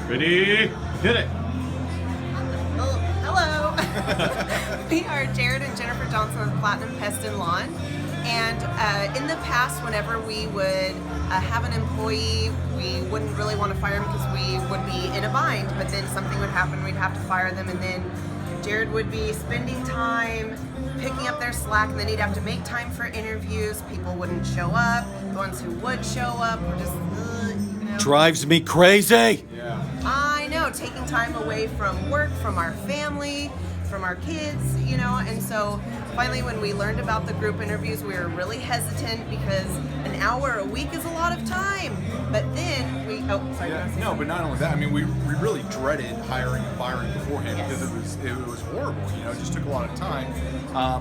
Ready? Hit it. Oh, hello. We are Jared and Jennifer Johnson of Platinum Pest and Lawn. And in the past, whenever we would have an employee, we wouldn't really want to fire them because we would be in a bind. But then something would happen, we'd have to fire them, and then Jared would be spending time picking up their slack, and then he'd have to make time for interviews. People wouldn't show up. The ones who would show up were just, Drives me crazy. Yeah. I know, taking time away from work, from our family, from our kids, and so finally when we learned about the group interviews, we were really hesitant because an hour a week is a lot of time. But then we, No, but not only that, I mean, we really dreaded hiring and firing beforehand Yes. because it was horrible, it just took a lot of time.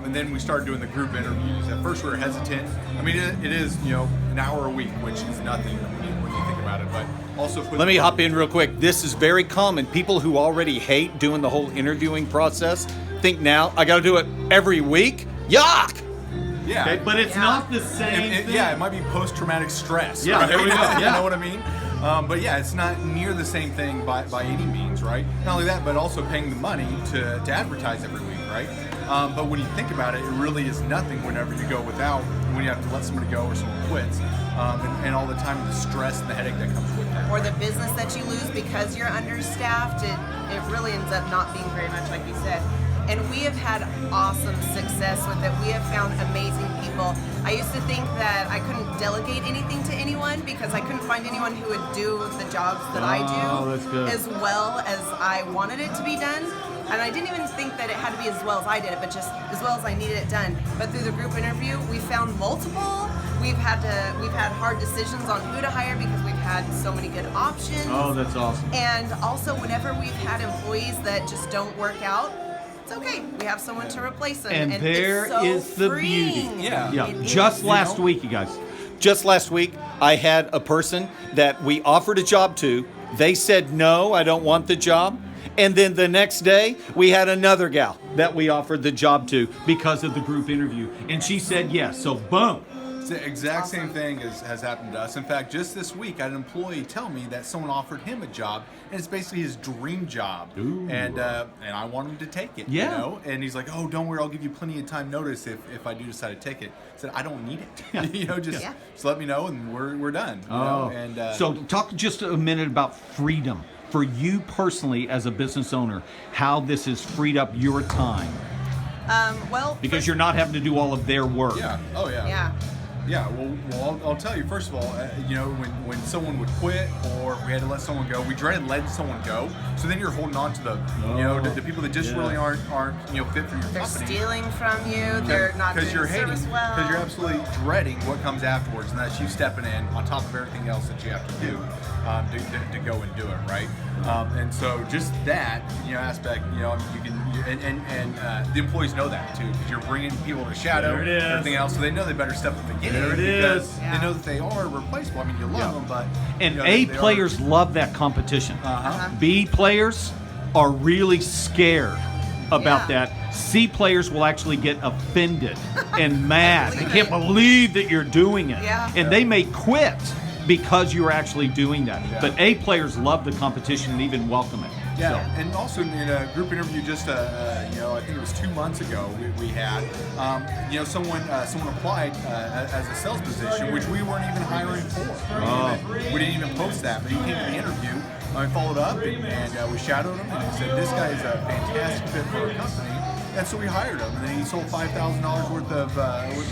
And then we started doing the group interviews. At first we were hesitant. I mean, it is, an hour a week, which is nothing when you think about it, but also Let me hop in real quick. This is very common. People who already hate doing the whole interviewing process think now, I got to do it every week? Yuck! Yeah. Okay, but it's not the same thing. Yeah, it might be post-traumatic stress. Yeah, right? there we go. You Yeah. know what I mean? But yeah, it's not near the same thing by any means, right? Not only that, but also paying the money to advertise every week, right? But when you think about it, it really is nothing whenever you go without, when you have to let somebody go or someone quits, and all the time the stress and the headache that comes with that. or the business that you lose because you're understaffed, it really ends up not being very much, like you said. And we have had awesome success with it. We have found amazing people. I used to think that I couldn't delegate anything to anyone because I couldn't find anyone who would do the jobs that I do that's good. as well as I wanted it to be done. And I didn't even think that it had to be as well as I did it, but just as well as I needed it done. But through the group interview, we found multiple. We've had hard decisions on who to hire because we've had so many good options. Oh, that's awesome. And also, whenever we've had employees that just don't work out, it's okay. We have someone to replace them. And there it's so is the beauty. freeing. Yeah. It Just is. last week, you guys. Just last week, I had a person that we offered a job to. They said, no, I don't want the job. And then the next day, we had another gal that we offered the job to because of the group interview. And she said yes. So, boom. It's the exact same thing has happened to us. In fact, just this week, I had an employee tell me that someone offered him a job, and it's basically his dream job. Ooh. And I want him to take it. Yeah. And he's like, "Oh, don't worry, I'll give you plenty of time notice if I do decide to take it." I said, "I don't need it. Yeah. Just let me know, and we're done." And So talk just a minute about freedom for you personally as a business owner, how this has freed up your time. Because you're not having to do all of their work. yeah. Oh yeah. Yeah. Yeah, well, I'll tell you. First of all, when someone would quit or we had to let someone go, we dreaded letting someone go. So then you're holding on to the people that just really aren't fit for your They're company. stealing from you. They're not doing you're hating, service well. because you're absolutely dreading what comes afterwards, and that's you stepping in on top of everything else that you have to do to go and do it, right? And so just that aspect, you can the employees know that too, because you're bringing people to shadow, There it is. everything else, so they know they better step up and get There it because is. they know that they are replaceable. I mean, you love them, but And they players love that competition. Uh-huh. B players are really scared about Yeah. that. C players will actually get offended and mad. They can't believe that you're doing it. Yeah. And they may quit because you're actually doing that. Yeah. But A players love the competition and even welcome it. Yeah, So, and also in a group interview just I think it was 2 months ago we had someone applied as a sales position, which we weren't even hiring for. We didn't even post that, but he came to the interview. I followed up and we shadowed him, and he said this guy is a fantastic fit for our company. And so we hired him, and then he sold $5,000 worth of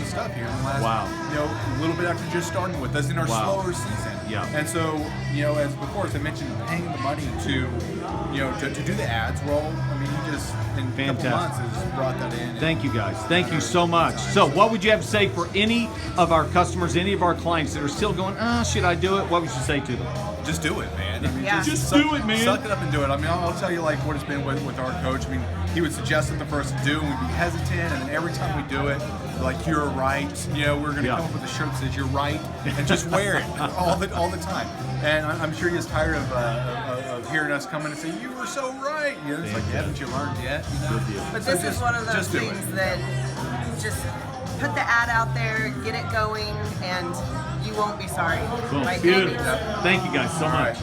stuff here in the last, a little bit after just starting with us in our slower season. Yeah. And so, as before, as I mentioned, paying the money to do the ads. Well, I mean, he just in a couple months has brought that in. Thank you guys. Thank you so much. So what would you have to say for any of our customers, any of our clients that are still going, should I do it? What would you say to them? Just do it, man. I mean, Just do it, man. Suck it up and do it. I mean, I'll tell you what it's been with our coach. I mean, he would suggest something for us to do, and we'd be hesitant, and then every time we do it, like, you're right. We're going to come up with a shirt that says you're right, and just wear it all the time. And I'm sure he's tired of hearing us come in and say, you were so right. It's like, haven't you learned yet? But this is one of those things that just put the ad out there, get it going, and you won't be sorry. Boom. By any Beautiful. means. Thank you guys so much.